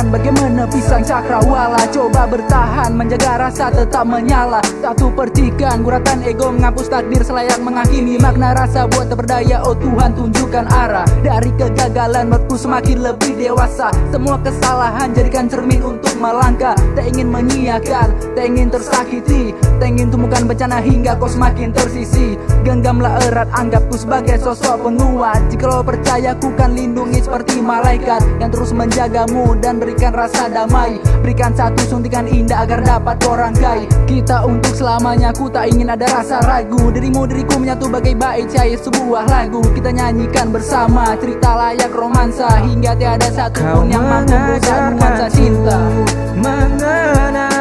Bagaikan pisang cakrawala. Coba bertahan, menjaga rasa tetap menyala. Satu percikan guratan ego menghapus takdir selayak menghakimi makna rasa. Buat berdaya, oh Tuhan tunjukkan arah. Dari kegagalan buatku semakin lebih dewasa. Semua kesalahan jadikan cermin untuk melangkah. Tak ingin menyiakan, tak ingin tersakiti, tak ingin temukan bencana hingga kau semakin tersisi. Genggamlah erat, anggapku sebagai sosok penguat. Jika lo percaya, ku kan lindungi seperti malaikat yang terus menjagamu dan berikan rasa damai. Berikan satu suntikan indah agar dapat kau rangkai. Kita untuk selamanya, ku tak ingin ada rasa ragu. Diriku menyatu bagai bait syair sebuah lagu. Kita nyanyikan bersama cerita layak romansa hingga tiada satu pun yang mampu membuat nuansa cinta. Mengenai